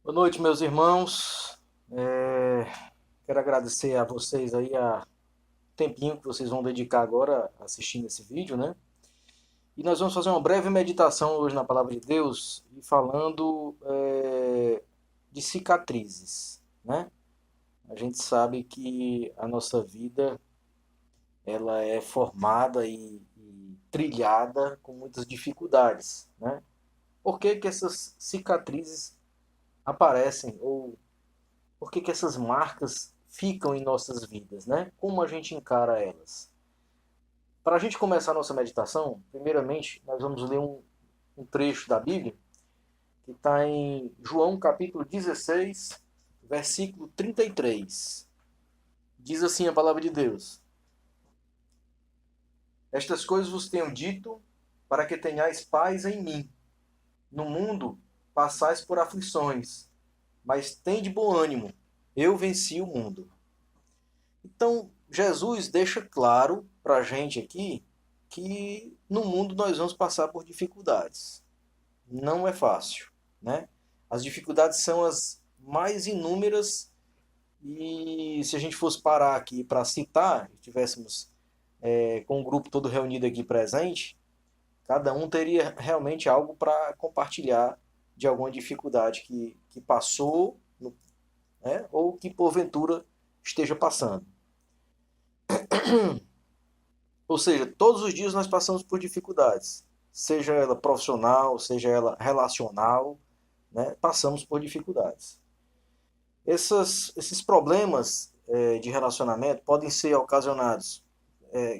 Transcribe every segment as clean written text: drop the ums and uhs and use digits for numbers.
Boa noite, meus irmãos. Quero agradecer a vocês aí a tempinho que vocês vão dedicar agora assistindo esse vídeo, né? E nós vamos fazer uma breve meditação hoje na Palavra de Deus e falando de cicatrizes, né? A gente sabe que a nossa vida ela é formada e trilhada com muitas dificuldades, né? Por que que essas cicatrizes aparecem ou por que que essas marcas ficam em nossas vidas, né? Como a gente encara elas? Para a gente começar a nossa meditação, primeiramente nós vamos ler um trecho da Bíblia que está em João capítulo 16, versículo 33. Diz assim a palavra de Deus: Estas coisas vos tenho dito para que tenhais paz em mim. No mundo passais por aflições, mas tende bom ânimo. Eu venci o mundo. Então, Jesus deixa claro para a gente aqui que no mundo nós vamos passar por dificuldades. Não é fácil, né? As dificuldades são as mais inúmeras e se a gente fosse parar aqui para citar, estivéssemos com o grupo todo reunido aqui presente, cada um teria realmente algo para compartilhar de alguma dificuldade que passou, né? Ou que porventura esteja passando. Ou seja, todos os dias nós passamos por dificuldades, seja ela profissional, seja ela relacional, né? Passamos por dificuldades. Esses problemas de relacionamento podem ser ocasionados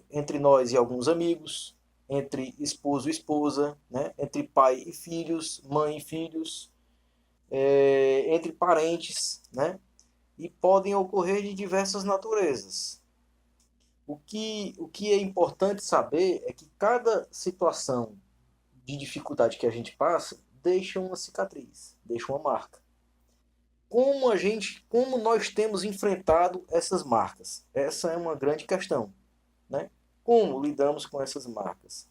entre nós e alguns amigos, entre esposo e esposa, né? Entre pai e filhos, mãe e filhos, entre parentes, né? E podem ocorrer de diversas naturezas. O que é importante saber é que cada situação de dificuldade que a gente passa deixa uma cicatriz, deixa uma marca. Como nós temos enfrentado essas marcas? Essa é uma grande questão, né? Como lidamos com essas marcas?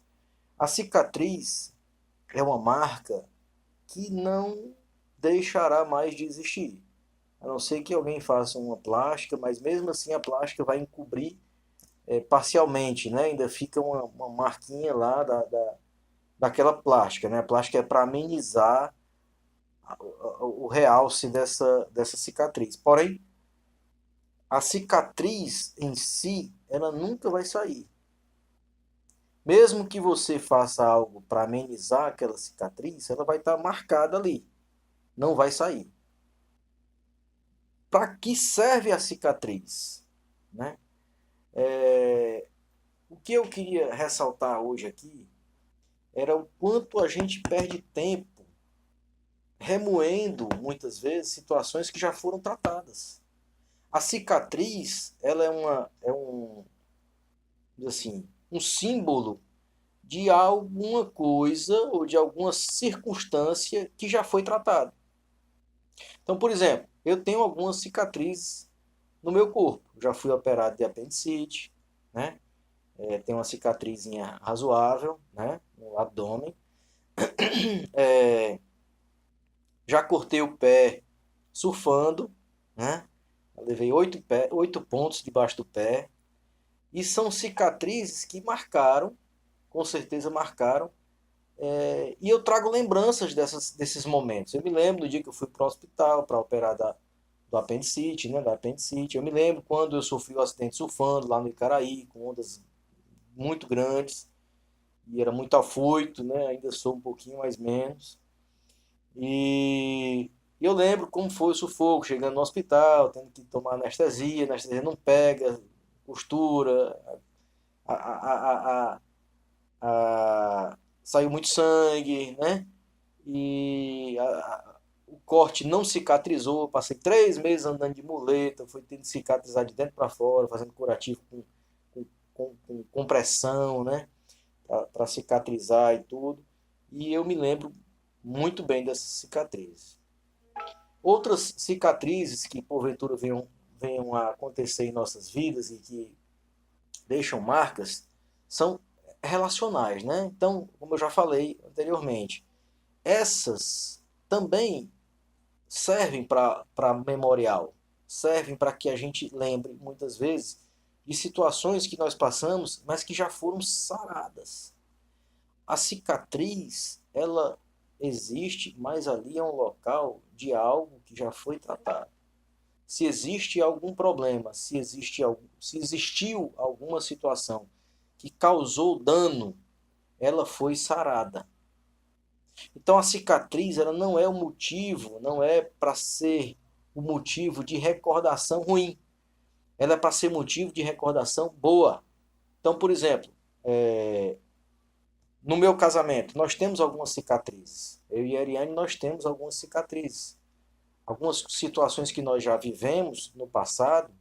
A cicatriz é uma marca que não deixará mais de existir, a não ser que alguém faça uma plástica, mas mesmo assim a plástica vai encobrir parcialmente, né? Ainda fica uma marquinha lá daquela plástica, né? A plástica é para amenizar o realce dessa cicatriz. Porém, a cicatriz em si, ela nunca vai sair. Mesmo que você faça algo para amenizar aquela cicatriz, ela vai estar marcada ali, não vai sair. Para que serve a cicatriz? Né? O que eu queria ressaltar hoje aqui era o quanto a gente perde tempo remoendo, muitas vezes, situações que já foram tratadas. A cicatriz, ela assim, um símbolo de alguma coisa ou de alguma circunstância que já foi tratada. Então, por exemplo, eu tenho algumas cicatrizes no meu corpo. Já fui operado de apendicite, né? Tenho uma cicatrizinha razoável, né? No abdômen. Já cortei o pé surfando, né? Eu levei 8 pontos debaixo do pé. E são cicatrizes que marcaram, com certeza marcaram. E eu trago lembranças desses momentos. Eu me lembro do dia que eu fui para o hospital para operar do apendicite, né? Da apendicite. Eu me lembro quando eu sofri o um acidente surfando lá no Icaraí, com ondas muito grandes. E era muito afoito, né? Ainda sou um pouquinho mais menos. E eu lembro como foi o sufoco, chegando no hospital, tendo que tomar anestesia, a anestesia não pega, costura, a, a, a, saiu muito sangue, né? E o corte não cicatrizou, passei 3 meses andando de muleta, fui tendo que cicatrizar de dentro para fora, fazendo curativo com compressão, né? Para cicatrizar e tudo. E eu me lembro muito bem dessas cicatrizes. Outras cicatrizes que porventura venham a acontecer em nossas vidas e que deixam marcas são relacionais, né? Então, como eu já falei anteriormente, essas também servem para memorial, servem para que a gente lembre, muitas vezes, de situações que nós passamos, mas que já foram saradas. A cicatriz, ela existe, mas ali é um local de algo que já foi tratado. Se existe algum problema, se existiu alguma situação que causou dano, ela foi sarada. Então a cicatriz, ela não é o motivo, não é para ser o motivo de recordação ruim. Ela é para ser motivo de recordação boa. Então, por exemplo, no meu casamento, nós temos algumas cicatrizes. Eu e a Ariane, nós temos algumas cicatrizes. Algumas situações que nós já vivemos no passado,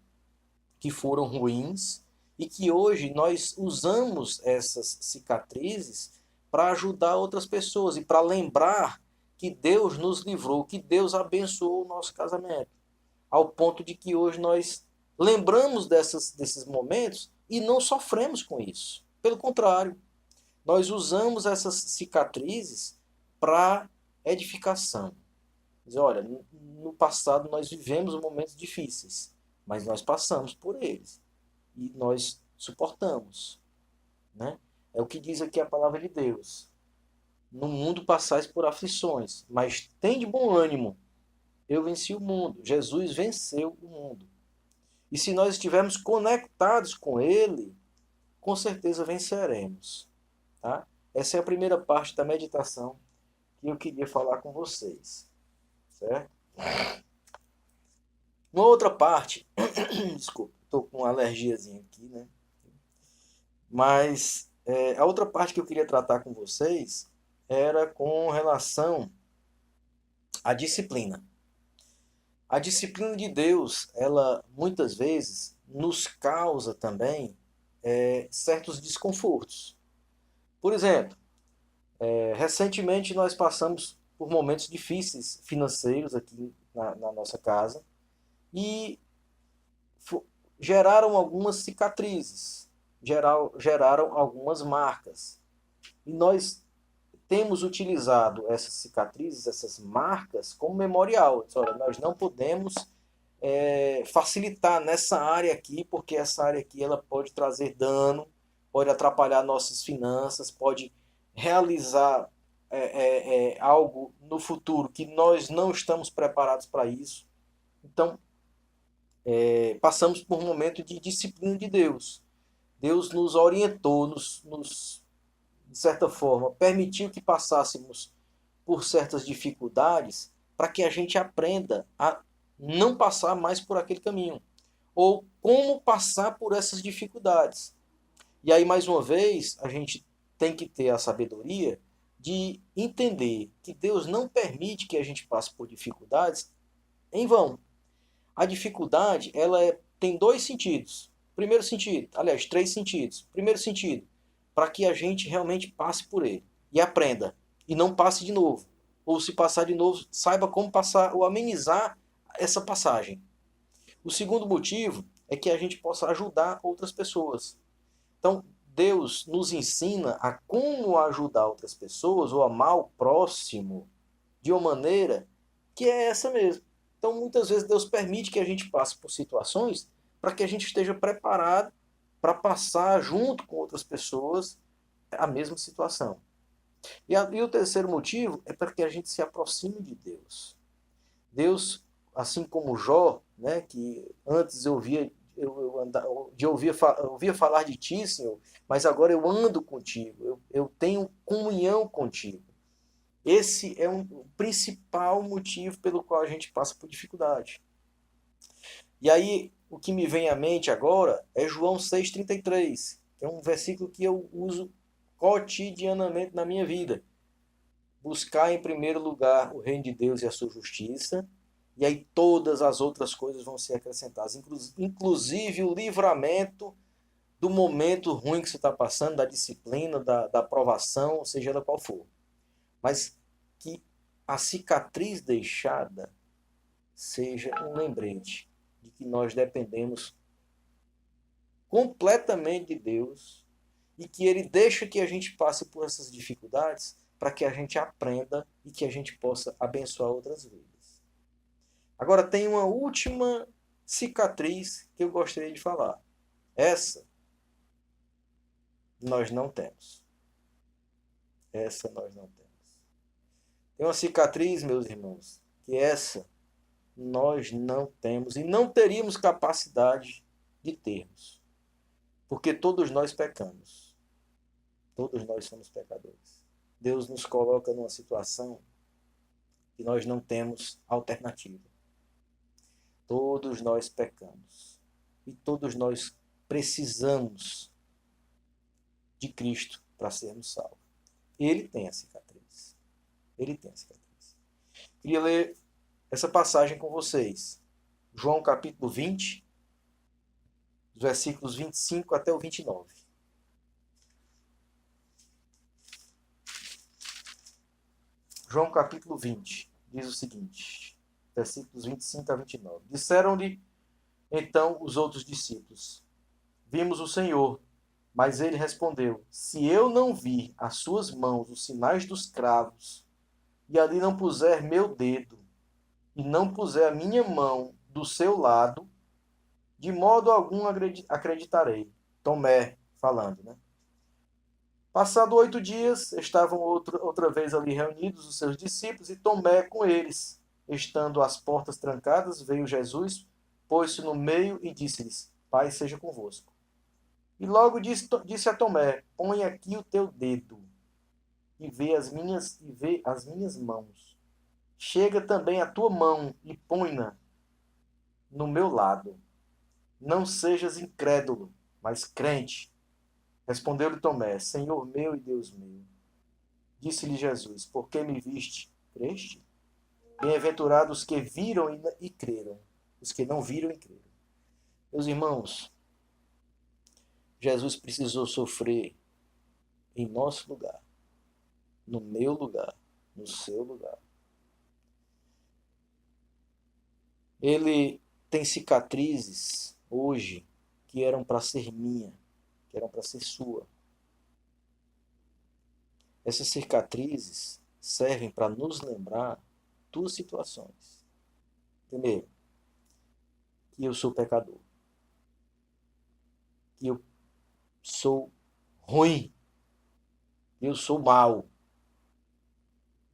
que foram ruins, e que hoje nós usamos essas cicatrizes para ajudar outras pessoas e para lembrar que Deus nos livrou, que Deus abençoou o nosso casamento. Ao ponto de que hoje nós lembramos desses momentos e não sofremos com isso. Pelo contrário, nós usamos essas cicatrizes para edificação. Diz, olha, no passado nós vivemos momentos difíceis, mas nós passamos por eles e nós suportamos, né? É o que diz aqui a palavra de Deus. No mundo passais por aflições, mas tem de bom ânimo. Eu venci o mundo. Jesus venceu o mundo. E se nós estivermos conectados com Ele, com certeza venceremos. Tá? Essa é a primeira parte da meditação que eu queria falar com vocês. Certo? Uma outra parte, desculpa, estou com uma alergiazinha aqui, né? Mas a outra parte que eu queria tratar com vocês era com relação à disciplina. A disciplina de Deus, ela muitas vezes nos causa também certos desconfortos. Por exemplo, recentemente nós passamos por momentos difíceis financeiros aqui na nossa casa e geraram algumas cicatrizes, geraram algumas marcas. E nós temos utilizado essas cicatrizes, essas marcas, como memorial. Olha, nós não podemos facilitar nessa área aqui, porque essa área aqui ela pode trazer dano, pode atrapalhar nossas finanças, pode realizar algo no futuro que nós não estamos preparados para isso. Então, passamos por um momento de disciplina de Deus. Deus nos orientou, de certa forma, permitiu que passássemos por certas dificuldades para que a gente aprenda a não passar mais por aquele caminho. Ou como passar por essas dificuldades. E aí, mais uma vez, a gente tem que ter a sabedoria de entender que Deus não permite que a gente passe por dificuldades em vão. A dificuldade, tem dois sentidos. Primeiro sentido, aliás, três sentidos. Primeiro sentido, para que a gente realmente passe por ele e aprenda e não passe de novo. Ou se passar de novo, saiba como passar ou amenizar essa passagem. O segundo motivo é que a gente possa ajudar outras pessoas. Então, Deus nos ensina a como ajudar outras pessoas ou amar o próximo de uma maneira que é essa mesmo. Então, muitas vezes, Deus permite que a gente passe por situações para que a gente esteja preparado para passar junto com outras pessoas a mesma situação. E o terceiro motivo é para que a gente se aproxime de Deus. Deus, assim como Jó, né, que antes eu ouvia falar de ti, Senhor, mas agora eu ando contigo, eu tenho comunhão contigo. Esse é um principal motivo pelo qual a gente passa por dificuldade. E aí, o que me vem à mente agora é João 6,33, que é um versículo que eu uso cotidianamente na minha vida. Buscar em primeiro lugar o reino de Deus e a sua justiça, e aí todas as outras coisas vão ser acrescentadas, inclusive o livramento do momento ruim que você está passando, da disciplina, da aprovação, seja ela qual for. Mas que a cicatriz deixada seja um lembrete de que nós dependemos completamente de Deus e que Ele deixa que a gente passe por essas dificuldades para que a gente aprenda e que a gente possa abençoar outras vidas. Agora tem uma última cicatriz que eu gostaria de falar. Essa nós não temos. Essa nós não temos. Tem uma cicatriz, meus irmãos, que essa nós não temos e não teríamos capacidade de termos. Porque todos nós pecamos. Todos nós somos pecadores. Deus nos coloca numa situação que nós não temos alternativa. Todos nós pecamos. E todos nós precisamos de Cristo para sermos salvos. Ele tem a cicatriz. Ele tem a cicatriz. Queria ler essa passagem com vocês. João capítulo 20, dos versículos 25 até o 29. João capítulo 20 diz o seguinte, versículos 25 a 29. Disseram-lhe então os outros discípulos: Vimos o Senhor. Mas ele respondeu: Se eu não vir as suas mãos os sinais dos cravos, e ali não puser meu dedo, e não puser a minha mão do seu lado, de modo algum acreditarei. Tomé falando, né? Passado 8 dias, estavam outra vez ali reunidos os seus discípulos, e Tomé com eles. Estando as portas trancadas, veio Jesus, pôs-se no meio e disse-lhes: Pai seja convosco. E logo disse a Tomé: Põe aqui o teu dedo e vê as minhas mãos. Chega também a tua mão e põe-na no meu lado. Não sejas incrédulo, mas crente. Respondeu-lhe Tomé: Senhor meu e Deus meu. Disse-lhe Jesus: Por que me viste? Creste? Bem-aventurados os que viram e creram. Os que não viram e creram. Meus irmãos, Jesus precisou sofrer em nosso lugar, no meu lugar, no seu lugar. Ele tem cicatrizes hoje que eram para ser minha, que eram para ser sua. Essas cicatrizes servem para nos lembrar duas situações. Primeiro, que eu sou pecador, que eu sou ruim, que eu sou mau,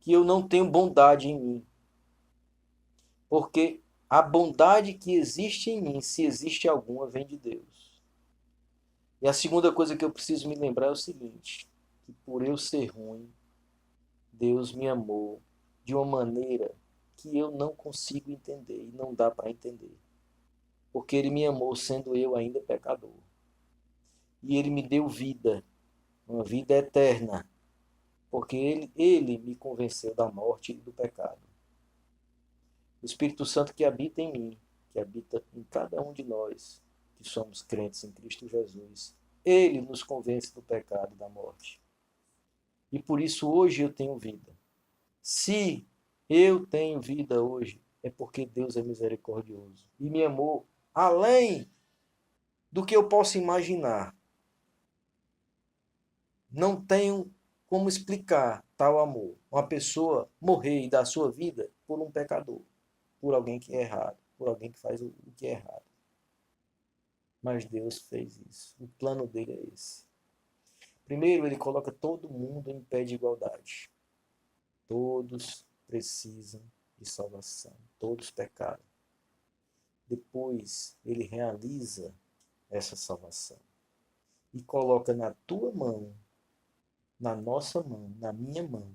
que eu não tenho bondade em mim. Porque a bondade que existe em mim, se existe alguma, vem de Deus. E a segunda coisa que eu preciso me lembrar é o seguinte: que por eu ser ruim, Deus me amou de uma maneira que eu não consigo entender e não dá para entender. Porque Ele me amou sendo eu ainda pecador. E Ele me deu vida, uma vida eterna. Porque Ele me convenceu da morte e do pecado. O Espírito Santo que habita em mim, que habita em cada um de nós, que somos crentes em Cristo Jesus, Ele nos convence do pecado e da morte. E por isso hoje eu tenho vida. Se eu tenho vida hoje, é porque Deus é misericordioso e me amou além do que eu posso imaginar. Não tenho como explicar tal amor. Uma pessoa morrer e dar sua vida por um pecador, por alguém que é errado, por alguém que faz o que é errado. Mas Deus fez isso. O plano dele é esse. Primeiro, ele coloca todo mundo em pé de igualdade. Todos precisam de salvação. Todos pecaram. Depois, ele realiza essa salvação. E coloca na tua mão, na nossa mão, na minha mão,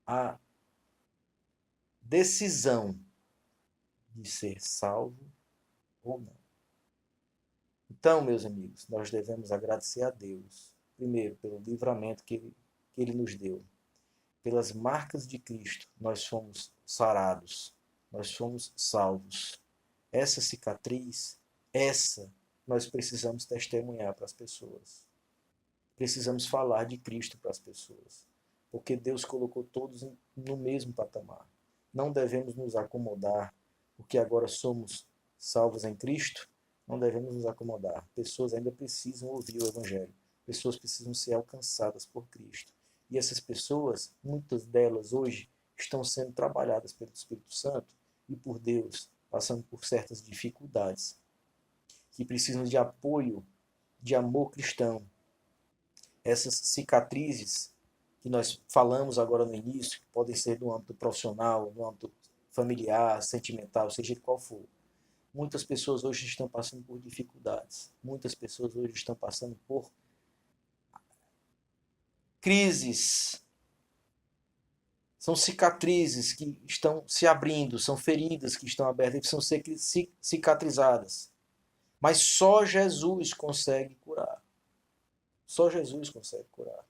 a decisão de ser salvo ou não. Então, meus amigos, nós devemos agradecer a Deus, primeiro, pelo livramento que Ele nos deu. Pelas marcas de Cristo, nós fomos sarados, nós fomos salvos. Essa cicatriz, nós precisamos testemunhar para as pessoas. Precisamos falar de Cristo para as pessoas. Porque Deus colocou todos no mesmo patamar. Não devemos nos acomodar, porque agora somos salvos em Cristo. Não devemos nos acomodar. Pessoas ainda precisam ouvir o Evangelho. Pessoas precisam ser alcançadas por Cristo. E essas pessoas, muitas delas hoje, estão sendo trabalhadas pelo Espírito Santo e por Deus, passando por certas dificuldades, que precisam de apoio, de amor cristão. Essas cicatrizes que nós falamos agora no início, que podem ser no âmbito profissional, no âmbito familiar, sentimental, seja qual for. Muitas pessoas hoje estão passando por dificuldades. Muitas pessoas hoje estão passando por crises. São cicatrizes que estão se abrindo, são feridas que estão abertas e precisam ser cicatrizadas. Mas só Jesus consegue curar. Só Jesus consegue curar.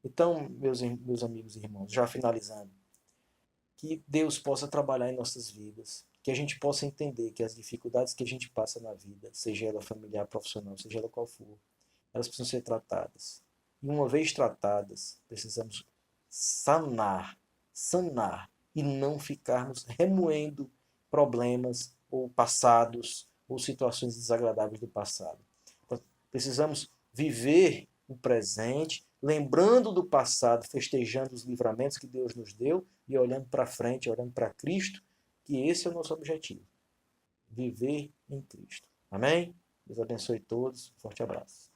Então, meus amigos e irmãos, já finalizando, que Deus possa trabalhar em nossas vidas, que a gente possa entender que as dificuldades que a gente passa na vida, seja ela familiar, profissional, seja ela qual for, elas precisam ser tratadas. E uma vez tratadas, precisamos sanar e não ficarmos remoendo problemas ou passados ou situações desagradáveis do passado. Então, precisamos viver o presente, lembrando do passado, festejando os livramentos que Deus nos deu e olhando para frente, olhando para Cristo, que esse é o nosso objetivo. Viver em Cristo. Amém? Deus abençoe todos. Forte abraço.